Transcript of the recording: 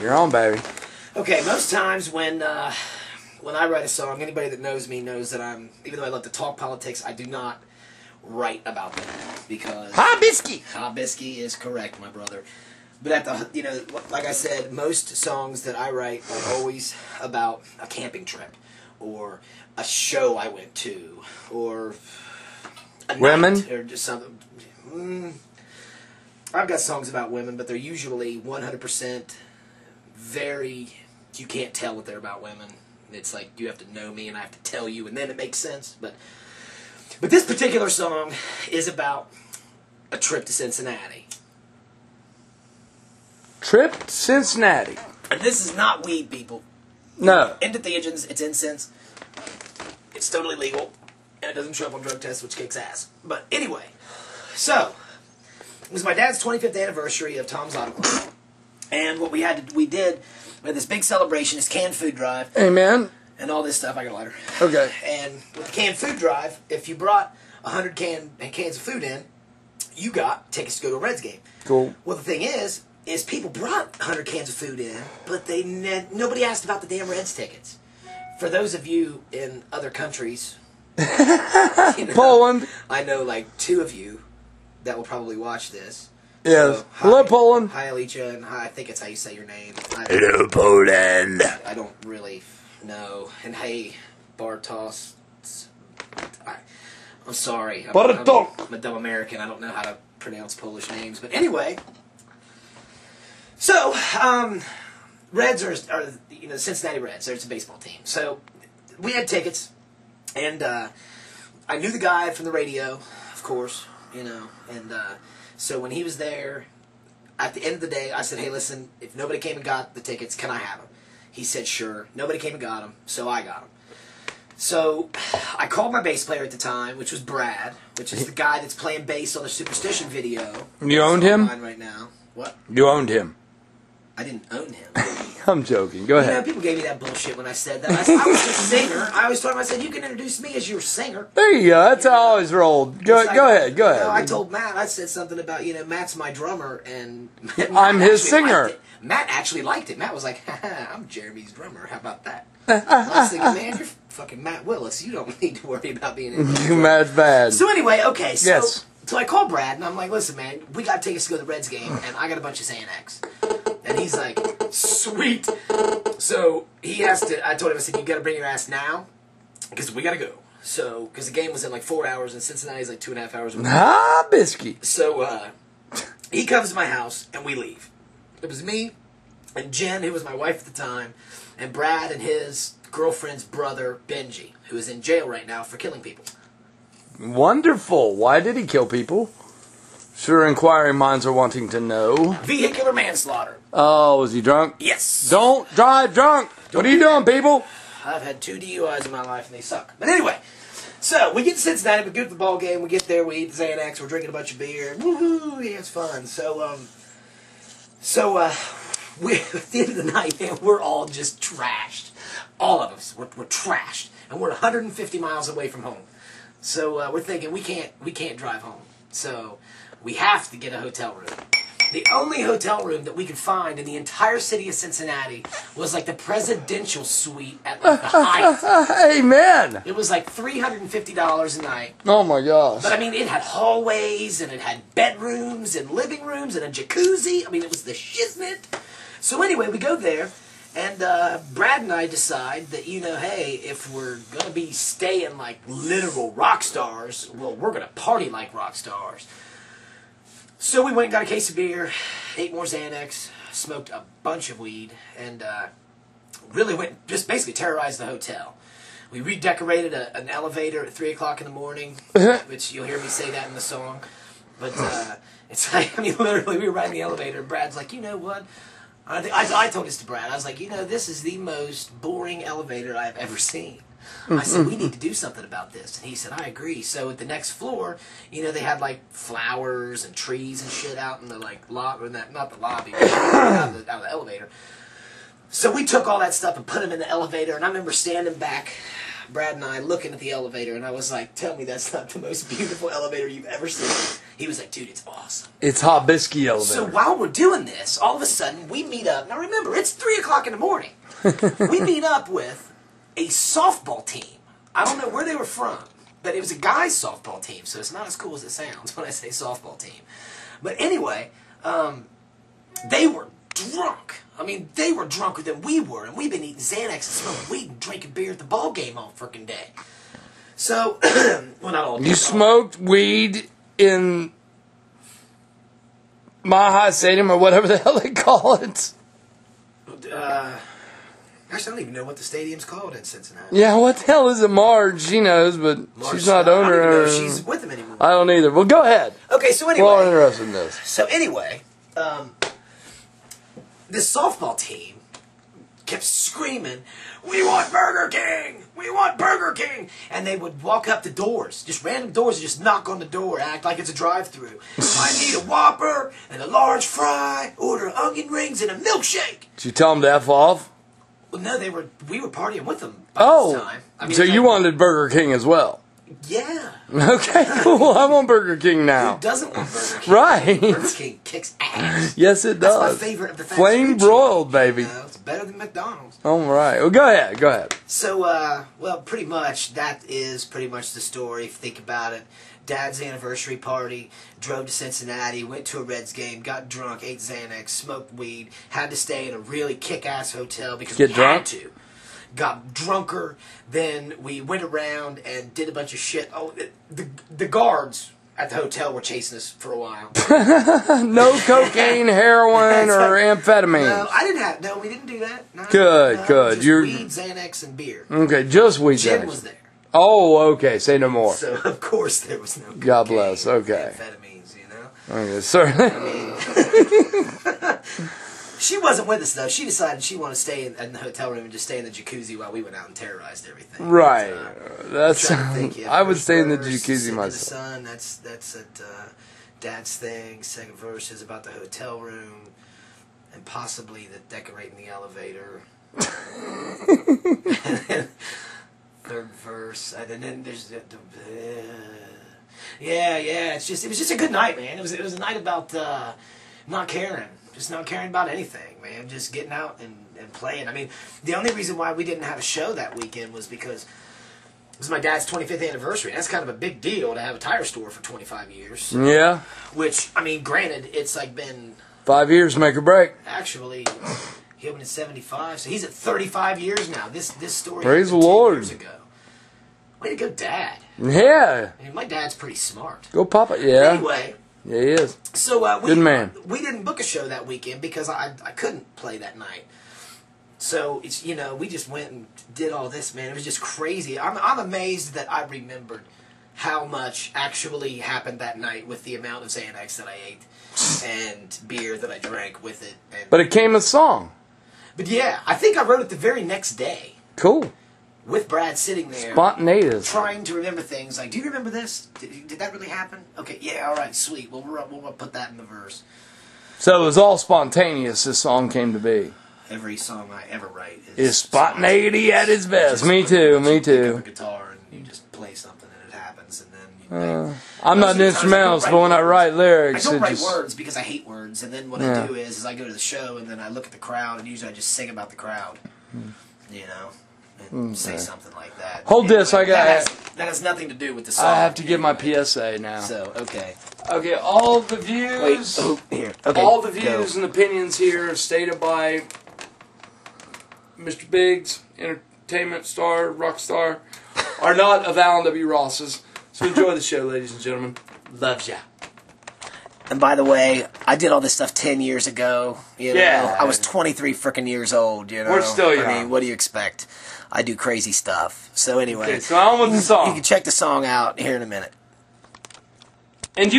You're on, baby. Okay, most times when I write a song, anybody that knows me knows that even though I love to talk politics, I do not write about them because Hobisky is correct, my brother. But like I said, most songs that I write are always about a camping trip, or a show I went to, or a women, night, or just something. I've got songs about women, but they're usually 100% very. You can't tell what they're about women. It's like you have to know me, and I have to tell you, and then it makes sense. But this particular song is about a trip to Cincinnati. Trip to Cincinnati. And this is not weed, people. No. Entheogens, it's incense. It's totally legal. And it doesn't show up on drug tests, which kicks ass. But anyway, so it was my dad's 25th anniversary of Tom's Auto Club. And what we did, we had this big celebration, this canned food drive. Amen. And all this stuff. I got a lighter. Okay. And with the canned food drive, if you brought 100 cans of food in, you got tickets to go to a Reds game. Cool. Well, the thing is people brought 100 cans of food in, but nobody asked about the damn Reds tickets. For those of you in other countries, Poland, I know like 2 of you that will probably watch this. Yes. So, hello, Poland. Hi, Alicia, and hi, I think it's how you say your name. Hello, Poland. I don't really know. And hey, Bartos. I'm sorry. I'm a dumb American. I don't know how to pronounce Polish names. But anyway, so Reds are the Cincinnati Reds. There's a baseball team. So we had tickets, and I knew the guy from the radio, of course, and so when he was there, at the end of the day, I said, hey, listen, if nobody came and got the tickets, can I have them? He said, sure. Nobody came and got them, so I got them. So I called my bass player at the time, which was Brad, which is the guy that's playing bass on the Superstition video. You owned him? Right now. What? You owned him. I didn't own him. I'm joking. Go ahead. People gave me that bullshit when I said that. I was just a singer. I always told him, I said, you can introduce me as your singer. There you go. That's how I always rolled. Go ahead. I told Matt, I said something about, Matt's my drummer, and I'm his singer. Matt actually liked it. Matt was like, haha, I'm Jeremy's drummer. How about that? I was thinking, man, you're fucking Matt Willis. You don't need to worry about being in Matt's bad. So anyway, okay. So, yes. So I called Brad, and I'm like, listen, man, we got tickets to go to the Reds game, and I got a bunch of Xanax. And he's like, sweet. So I told him, I said, you got to bring your ass now, because we got to go. So, because the game was in like 4 hours, and Cincinnati's like 2.5 hours away. Biscuit. So, he comes to my house, and we leave. It was me and Jen, who was my wife at the time, and Brad and his girlfriend's brother, Benji, who is in jail right now for killing people. Wonderful. Why did he kill people? Sure, inquiring minds are wanting to know. Vehicular manslaughter. Oh, was he drunk? Yes. Don't drive drunk. What are you doing, people? I've had 2 DUIs in my life, and they suck. But anyway, so we get to Cincinnati, we go to the ball game, we get there, we eat the Xanax, we're drinking a bunch of beer. Woohoo! Yeah, it's fun. So, at the end of the night, man, we're all just trashed. All of us, we're trashed, and we're 150 miles away from home. So we're thinking we can't drive home. So we have to get a hotel room. The only hotel room that we could find in the entire city of Cincinnati was like the presidential suite at like the Hyatt. Amen. It was like $350 a night. Oh my gosh. But I mean, it had hallways, and it had bedrooms, and living rooms, and a jacuzzi. I mean, it was the shiznit. So anyway, we go there, and Brad and I decide that, hey, if we're going to be staying like literal rock stars, well, we're going to party like rock stars. So we went and got a case of beer, ate more Xanax, smoked a bunch of weed, and really went, just basically terrorized the hotel. We redecorated an elevator at 3 o'clock in the morning, which you'll hear me say that in the song. But it's like, I mean, literally, we were riding the elevator, and Brad's like, you know what? I told this to Brad. I was like, this is the most boring elevator I've ever seen. I said, we need to do something about this. And he said, I agree. So at the next floor, they had like flowers and trees and shit out in the like lobby, not the lobby, but out of the elevator. So we took all that stuff and put them in the elevator. And I remember standing back, Brad and I, looking at the elevator, and I was like, tell me that's not the most beautiful elevator you've ever seen. He was like, dude, it's awesome. It's hot biscuit elevator. So while we're doing this, all of a sudden, we meet up. Now remember, it's 3 o'clock in the morning. We meet up with a softball team. I don't know where they were from, but it was a guy's softball team, so it's not as cool as it sounds when I say softball team. But anyway, they were drunk. I mean, they were drunker than we were, and we've been eating Xanax and smoking weed and drinking beer at the ball game all frickin' day. So, well, not all day. You smoked weed in Mile High Stadium or whatever the hell they call it. Actually, I don't even know what the stadium's called in Cincinnati. Yeah, what the hell is it? Marge, she knows, but Marge, she's not I don't owner. even know if she's with them anymore. I don't either. Well, go ahead. Okay, so anyway. We're all interested in this. So anyway, this softball team kept screaming, "We want Burger King! We want Burger King!" And they would walk up to doors, just random doors, and just knock on the door, act like it's a drive-through. I need a Whopper and a large fry, order onion rings and a milkshake. Did you tell them to F off? Well, no, we were partying with them by this time. I mean, so you wanted Burger King as well? Yeah. Okay, cool. I want Burger King now. Who doesn't want Burger King? Right. Burger King kicks ass. Yes, it does. That's my favorite of the fast Flame food broiled, chains, baby. You know? It's better than McDonald's. All right. Well, go ahead. Go ahead. So, well, pretty much, that is pretty much the story, if you think about it. Dad's anniversary party, drove to Cincinnati, went to a Reds game, got drunk, ate Xanax, smoked weed, had to stay in a really kick-ass hotel because we had to. Got drunker, then we went around and did a bunch of shit. Oh, the guards at the hotel were chasing us for a while. No cocaine, heroin, or amphetamines. No, we didn't do that. No, Good, no, good. Just weed, Xanax, and beer. Okay, just weed, Jim Xanax. was there. Oh, okay. Say no more. So, of course, there was no cocaine. God bless. Okay. Amphetamines, you know? Okay, certainly. I mean, she wasn't with us, though. She decided she wanted to stay in the hotel room and just stay in the jacuzzi while we went out and terrorized everything. Right. That's. I would stay in the jacuzzi myself. In the sun, that's at Dad's thing. Second verse is about the hotel room and possibly the decorating the elevator. Third verse, and then there's yeah. It was just a good night, man. It was a night about not caring. Just not caring about anything, man. Just getting out and playing. I mean, the only reason why we didn't have a show that weekend was because it was my dad's 25th anniversary. That's kind of a big deal to have a tire store for 25 years. Yeah. Which, I mean, granted, it's like been... 5 years, make or break. Actually, he opened in 75, so he's at 35 years now. This story Praise the happened 10 Lord. years ago. Way to go, Dad. Yeah. I mean, my dad's pretty smart. Go Papa. Yeah. Anyway... Yeah, he is. So good man. We didn't book a show that weekend because I couldn't play that night. So it's we just went and did all this, man. It was just crazy. I'm amazed that I remembered how much actually happened that night with the amount of Xanax that I ate and beer that I drank with it. But it came a song. But yeah, I think I wrote it the very next day. Cool. With Brad sitting there. Spontaneous. Trying to remember things. Like, do you remember this? Did that really happen? Okay, yeah, all right, sweet. We'll put that in the verse. So it was all spontaneous, this song came to be. Every song I ever write is spontaneity at its best. Me too, me too. You pick up a guitar and you just play something and it happens. And then I'm not an instrumentalist, but when I write lyrics... I don't write words because I hate words. And then what I do is I go to the show and then I look at the crowd and usually I just sing about the crowd. You know? And say something like that. Hold this, I got... That has nothing to do with the song. I have to give my PSA now. So, okay. Okay, all the views... here. Okay, all the views and opinions here stated by Mr. Biggs, entertainment star, rock star, are not of Alan W. Ross's. So enjoy the show, ladies and gentlemen. Loves ya. And by the way, I did all this stuff 10 years ago. You know? Yeah. I was 23 freaking years old, you know. We're still young. I mean, what do you expect? I do crazy stuff. So anyway. Okay, so on with the song. You can check the song out here in a minute. And you